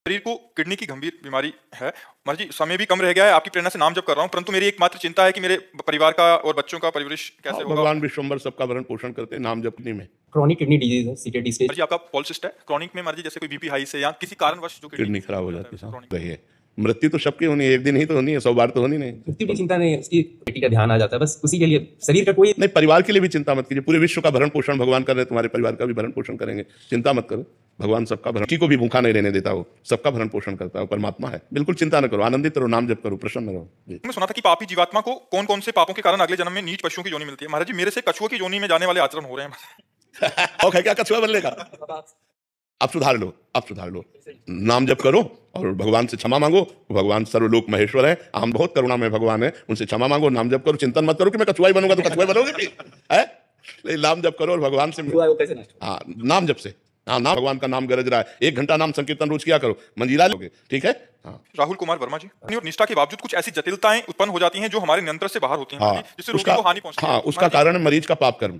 शरीर को किडनी की गंभीर बीमारी है। महाराज जी, समय भी कम रह गया है, आपकी प्रेरणा से नाम जप कर रहा हूँ, परंतु मेरी एकमात्र चिंता है कि मेरे परिवार का और बच्चों का परवरिश कैसे होगा। भगवान विश्वम्बर सबका भरण पोषण करते हैं नाम जपने में। क्रॉनिक किडनी डिजीज है, सीकेडी स्टेज। महाराज जी, आपका पॉलिसिस्ट है क्रॉनिक में, महाराज जी जैसे कोई बीपी हाई से या किसी कारणवश जो किडनी खराब हो जाती है chronic। रही है। मृत्यु तो सबकी होनी है, एक दिन ही तो होनी है, 100 बार तो होनी नहीं। मृत्यु की चिंता नहीं है, उसकी बेटी का ध्यान आ जाता है, बस उसी के लिए शरीर का कोई नहीं, परिवार के लिए भी चिंता मत कीजिए, पूरे विश्व का भरण पोषण भगवान कर रहे हैं, तुम्हारे परिवार का भी भरण पोषण करेंगे, चिंता मत करो। भगवान सबका भरण, किसी को भी भूखा नहीं रहने देता, हो सबका भरण पोषण करता है, परमात्मा है। बिल्कुल चिंता न करो, आनंदित रहो, नाम जप करो, प्रसन्न रहो। मैं सुना था कि पापी जीवात्मा को कौन कौन से पापों के कारण अगले जन्म में नीच पशुओं की योनि मिलती है। महाराज जी, मेरे से कछुओं की योनि में जाने वाले आचरण हो रहे हैं। और है क्या कछुआ बनने का? आप सुधार लो, आप सुधार लो, नाम जप करो और भगवान से क्षमा मांगो। भगवान सर्वलोक महेश्वर है, हम बहुत करुणा में भगवान है, उनसे क्षमा मांगो, नाम जप करो। चिंतन मत करो कि मैं कछुआ ही बनूंगा, तो कछुआ बनोगे भी है। नाम जप करो और भगवान से, हाँ नाम जप से, हाँ नाम, भगवान का नाम गरज रहा है, 1 घंटा नाम संकीर्तन रोज किया करो, मंजीरा लोगे, ठीक है। हाँ। राहुल कुमार वर्मा जी, और निष्ठा के बावजूद कुछ ऐसी जटिलताएं उत्पन्न हो जाती हैं जो हमारे नियंत्रण से बाहर होती हैं, हाँ, जिससे रोगी को हानि पहुंचती है। हाँ, उसका कारण है मरीज का पाप कर्म,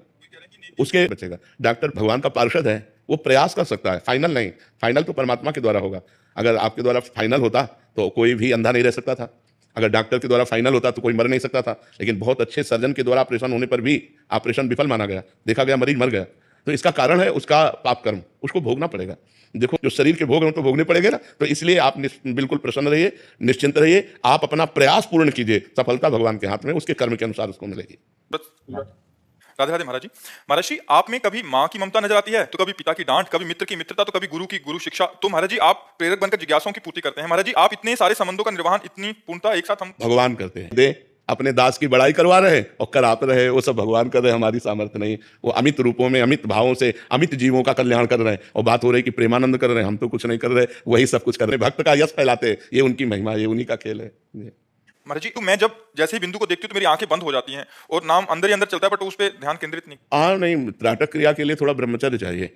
उसके बचेगा। डॉक्टर भगवान का पार्षद है, वो प्रयास कर सकता है, फाइनल नहीं। फाइनल तो परमात्मा के द्वारा होगा। अगर आपके द्वारा फाइनल होता तो कोई भी अंधा नहीं रह सकता था, अगर डॉक्टर के द्वारा फाइनल होता तो कोई मर नहीं सकता था। लेकिन बहुत अच्छे सर्जन के द्वारा ऑपरेशन होने पर भी ऑपरेशन विफल माना गया, देखा गया मरीज मर गया। तो इसका कारण है उसका पाप कर्म, उसको भोगना पड़ेगा। देखो, जो शरीर के भोग हैं तो भोगने पड़ेंगे ना, तो इसलिए आप बिल्कुल प्रसन्न रहिए, निश्चिंत रहिए, आप अपना प्रयास पूर्ण कीजिए, सफलता भगवान के हाथ में, उसके कर्म के अनुसार उसको मिलेगी। राधे राधे महाराज जी। महाराज जी, आप में कभी माँ की ममता नजर आती है, तो कभी पिता की डांट, कभी मित्र की मित्रता, तो कभी गुरु की गुरु शिक्षा। तो महाराज जी, आप प्रेरक बनकर जिज्ञासाओं की पूर्ति करते हैं। महाराज जी, आप इतने सारे संबंधों का निर्वहन इतनी पूर्णता एक साथ हम भगवान करते हैं। दे अपने दास की बड़ाई करवा रहे और कराते रहे, वो सब भगवान कर रहे, हमारी सामर्थ्य नहीं। वो अमित रूपों में, अमित भावों से अमित जीवों का कल्याण कर रहे हैं, और बात हो रही कि प्रेमानंद कर रहे हैं, हम तो कुछ नहीं कर रहे, वही सब कुछ कर रहे हैं। भक्त का यश फैलाते हैं, ये उनकी महिमा, ये उन्हीं का खेल है। महाराज जी, तो मैं जब जैसे ही बिंदु को देखती हूँ तो मेरी आंखें बंद हो जाती हैं और नाम अंदर ही अंदर चलता है, बट उस पर ध्यान केंद्रित नहीं। हाँ नहीं, त्राटक क्रिया के लिए थोड़ा ब्रह्मचर्य चाहिए।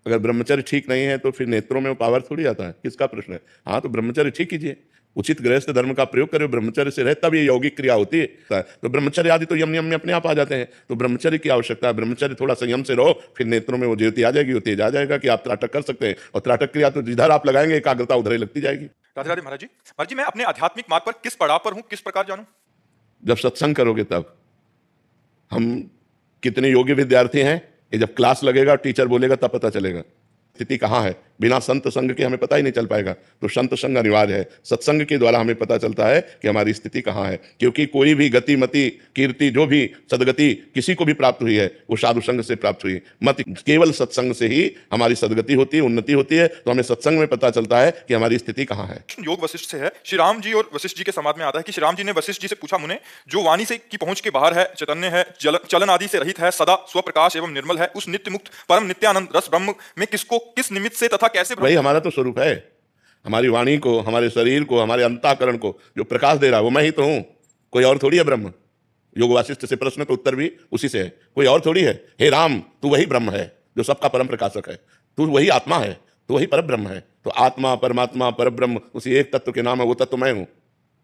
अगर ब्रह्मचर्य ठीक नहीं है तो फिर नेत्रों में वो पावर थोड़ी आता है, किसका प्रश्न है। हाँ, तो ब्रह्मचर्य ठीक कीजिए, उचित गृहस्थ धर्म का प्रयोग करें, ब्रह्मचर्य से रहे, तब ये यौगिक क्रिया होती है। तो ब्रह्मचर्य आदि तो यम नियम में अपने आप आ जाते हैं, तो ब्रह्मचर्य की आवश्यकता है। ब्रह्मचर्य थोड़ा संयम से रहो, फिर नेत्रों में वो ज्योति आ जाएगी, वो तेज आ जाएगा कि आप त्राटक कर सकते हैं। और त्राटक क्रिया तो जिधर आप लगाएंगे एकाग्रता उधर ही लगती जाएगी। राधे राधे महाराज जी। महाराज जी, मैं अपने आध्यात्मिक मार्ग पर किस पड़ाव पर हूँ, किस प्रकार जानूं? जब सत्संग करोगे तब। हम कितने योग्य विद्यार्थी हैं, ये जब क्लास लगेगा, टीचर बोलेगा, तब पता चलेगा स्थिति कहाँ है। बिना संत संग के हमें पता ही नहीं चल पाएगा, तो संत संग अनिवार्य है। सत्संग के द्वारा हमें पता चलता है कि हमारी स्थिति कहाँ है, क्योंकि कोई भी गति मति कीर्ति जो भी सदगति किसी को भी प्राप्त हुई है, वो साधु संग से प्राप्त हुई। मत केवल सत्संग से ही हमारी सदगति होती है, उन्नति होती है। तो हमें सत्संग में पता चलता है कि हमारी स्थिति कहाँ है। योग वशिष्ठ से है। श्री राम जी और वशिष्ठ जी के संवाद में आता है कि श्री राम जी ने वशिष्ठ जी से पूछा, मुने, जो वाणी से की पहुंच के बाहर है, चैतन्य है, चलन आदि से रहित है, सदा स्वप्रकाश एवं निर्मल है, उस नित्य मुक्त परम नित्यानंद रस ब्रह्म में किसको किस निमित्त से तथा कैसे? भाई, हमारा तो स्वरूप है, हमारी वाणी को, हमारे शरीर को, हमारे अंतःकरण को जो प्रकाश दे रहा है वो मैं ही तो हूं, कोई और थोड़ी है ब्रह्म। योग वासिष्ठ से प्रश्न का उत्तर भी उसी से है, कोई और थोड़ी है। हे राम, तू वही ब्रह्म है जो सबका परम प्रकाशक है, तू वही आत्मा है, तू वही पर ब्रह्म है। तो आत्मा, परमात्मा, पर ब्रह्म उसी एक तत्व के नाम है, वो तत्व मैं हूं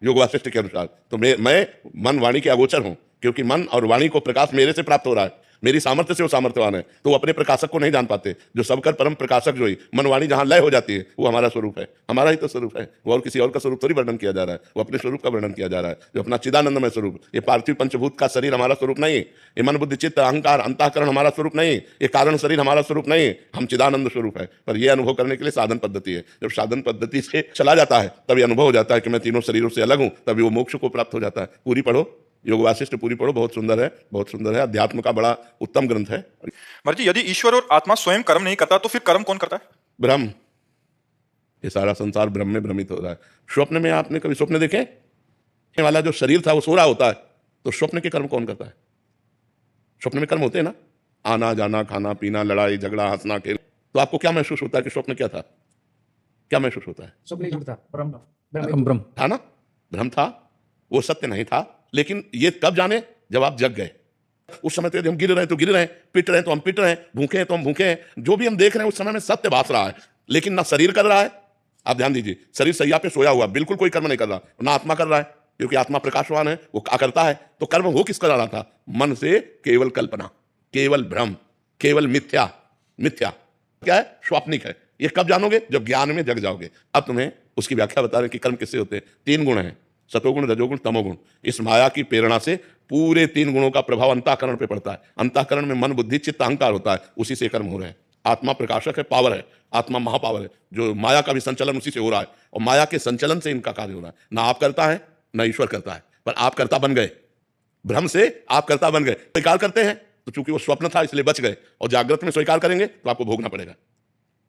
योग वासिष्ठ के अनुसार। तो मैं मन वाणी के अगोचर हूं, क्योंकि मन और वाणी को प्रकाश मेरे से प्राप्त हो रहा है, मेरी सामर्थ्य से वो सामर्थ्यवान है, तो वो अपने प्रकाशक को नहीं जान पाते। जो सबकर परम प्रकाशक जो ही मनवाणी जहां लय हो जाती है, वो हमारा स्वरूप है, हमारा ही तो स्वरूप है। वो और किसी और का स्वरूप थोड़ी वर्णन किया जा रहा है, वो अपने स्वरूप का वर्णन किया जा रहा है, जो अपना चिदानंदमय स्वरूप। ये पार्थिव पंचभूत का शरीर हमारा स्वरूप नहीं, ये मन बुद्धि चित्त अहंकार अंतःकरण हमारा स्वरूप नहीं, ये कारण शरीर हमारा स्वरूप नहीं, हम चिदानंद स्वरूप है। पर यह अनुभव करने के लिए साधन पद्धति है। जब साधन पद्धति से चला जाता है तब ये अनुभव हो जाता है कि मैं तीनों शरीरों से अलग हूं, तभी वो मोक्ष को प्राप्त हो जाता है। पूरी पढ़ो, योग वासिष्ठ पूरी पढ़ो, बहुत सुंदर है, बहुत सुंदर है, अध्यात्म का बड़ा उत्तम ग्रंथ है। महाराज जी, यदि ईश्वर और आत्मा स्वयं कर्म नहीं करता तो फिर कर्म कौन करता है? ब्रह्म। ये सारा संसार ब्रह्म में भ्रमित हो रहा है। स्वप्न में आपने कभी स्वप्न देखे? वाला जो शरीर था वो सो रहा होता है, तो स्वप्न के कर्म कौन करता है? स्वप्न में कर्म होते हैं ना, आना जाना, खाना पीना, लड़ाई झगड़ा, हंसना खेल। तो आपको क्या महसूस होता है कि स्वप्न क्या था? क्या महसूस होता है? ब्रह्म था ना, भ्रम था, वो सत्य नहीं था। लेकिन ये कब जाने? जब आप जग गए। उस समय तो हम गिर रहे हैं तो गिर रहे हैं, पिट रहे हैं तो हम पिट रहे हैं, भूखे हैं तो हम भूखे हैं, जो भी हम देख रहे हैं उस समय में सत्य भास रहा है, लेकिन ना शरीर कर रहा है। आप ध्यान दीजिए, शरीर सैया पे सोया हुआ, बिल्कुल कोई कर्म नहीं कर रहा, ना आत्मा कर रहा है, क्योंकि आत्मा प्रकाशवान है, वो क्या करता है। तो कर्म वो किस कर रहा था? मन से केवल कल्पना, केवल भ्रम, केवल मिथ्या। मिथ्या क्या है? स्वाप्निक है। ये कब जानोगे? जब ज्ञान में जग जाओगे। अब तुम्हें उसकी व्याख्या बता रहे हैं कि कर्म किससे होते हैं। 3 गुण हैं, सतोगुण, रजोगुण, तमोगुण। इस माया की प्रेरणा से पूरे 3 गुणों का प्रभाव अंतःकरण पे पड़ता है। अंतःकरण में मन, बुद्धि, चित्त, अहंकार होता है, उसी से कर्म हो रहे हैं। आत्मा प्रकाशक है, पावर है, आत्मा महापावर है, जो माया का भी संचलन उसी से हो रहा है, और माया के संचलन से इनका कार्य हो रहा है। ना आप करता है ना ईश्वर करता है, पर आप करता बन गए। भ्रम से आप करता बन गए। स्वीकार करते हैं तो चूंकि वो स्वप्न था इसलिए बच गए, और जागृत में स्वीकार करेंगे तो आपको भोगना पड़ेगा।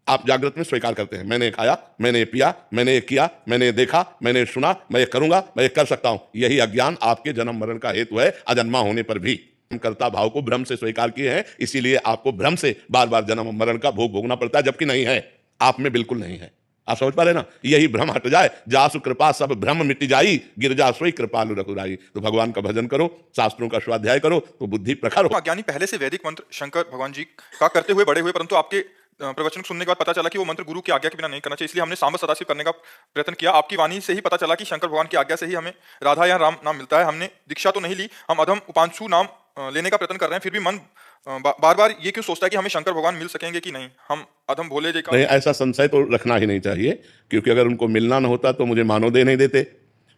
आप जागृत में स्वीकार करते हैं, मैंने ये खाया, मैंने ये पिया, मैंने ये किया, मैंने ये देखा, मैंने ये सुना, मैं ये करूंगा, मैं ये कर सकता हूं। यही अज्ञान आपके जन्म मरण का हेतु है, अजन्मा होने पर भी। कर्ता भाव को भ्रम से स्वीकार किए हैं, इसीलिए आपको भ्रम से बार बार जन्म मरण का भोग भोगना पड़ता है, जबकि नहीं है, आप में बिल्कुल नहीं है। आप समझ पा रहे ना? यही भ्रम हट जाए, जासु कृपा सब भ्रम मिट जाई, गिरजा सोई कृपालु रघुराई। तो भगवान का भजन करो, शास्त्रों का स्वाध्याय करो, तो बुद्धि प्रखर हो। अज्ञानी पहले से वैदिक मंत्र शंकर भगवान जी का करते हुए बड़े हुए, परंतु आपके प्रवचन सुनने के बाद पता चला कि वो मंत्र गुरु की आज्ञा के बिना नहीं करना चाहिए, इसलिए हमने सांब सदाशिव करने का प्रयत्न किया। आपकी वाणी से ही पता चला कि शंकर भगवान की आज्ञा से ही हमें राधा या राम नाम मिलता है। हमने दीक्षा तो नहीं ली, हम अधम उपांशु नाम लेने का प्रयत्न कर रहे हैं, फिर भी मन बार बार ये क्यों सोचता है कि हमें शंकर भगवान मिल सकेंगे कि नहीं, हम अधम भोले जी का। नहीं, ऐसा संशय तो रखना ही नहीं चाहिए, क्योंकि अगर उनको मिलना ना होता तो मुझे मानवदेह नहीं देते,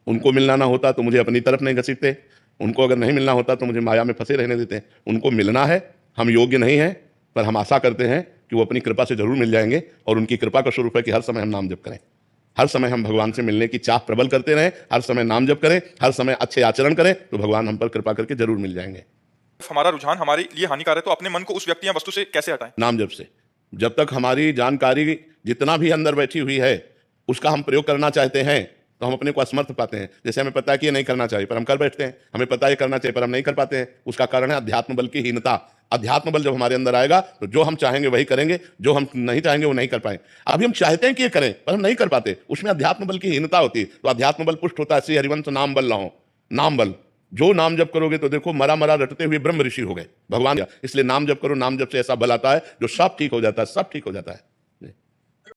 उनको मिलना ना होता तो मुझे अपनी तरफ नहीं घसीटते, उनको अगर नहीं मिलना होता तो मुझे माया में फंसे रहने देते। उनको मिलना है, हम योग्य नहीं हैं, पर हम आशा करते हैं कि वो अपनी कृपा से जरूर मिल जाएंगे, और उनकी कृपा का स्वरूप है कि हर समय हम नाम जप करें, हर समय हम भगवान से मिलने की चाह प्रबल करते रहें, हर समय नाम जप करें, हर समय अच्छे आचरण करें, तो भगवान हम पर कृपा करके जरूर मिल जाएंगे। हमारा रुझान हमारे लिए हानिकारक है, तो अपने मन को उस व्यक्ति या वस्तु से कैसे हटाएं? नाम जप से। जब तक हमारी जानकारी जितना भी अंदर बैठी हुई है उसका हम प्रयोग करना चाहते हैं, तो हम अपने को असमर्थ पाते हैं। जैसे हमें पता है कि ये नहीं करना चाहिए, पर हम कर बैठते हैं। हमें पता है ये करना चाहिए, पर हम नहीं कर पाते हैं। उसका कारण है अध्यात्म बल की हीनता। अध्यात्म बल जब हमारे अंदर आएगा तो जो हम चाहेंगे वही करेंगे, जो हम नहीं चाहेंगे वो नहीं कर पाएंगे। अभी हम चाहते हैं कि ये करें, पर हम नहीं कर पाते, उसमें अध्यात्म बल की हीनता होती है। तो अध्यात्म बल पुष्ट होता है। श्री हरिवंश नाम बल लाओ, नाम बल। जो नाम जप करोगे तो देखो मरा मरा रटते हुए ब्रह्म ऋषि हो गए भगवान। इसलिए नाम जप करो, नाम जप से ऐसा बल आता है जो सब ठीक हो जाता है, सब ठीक हो जाता है।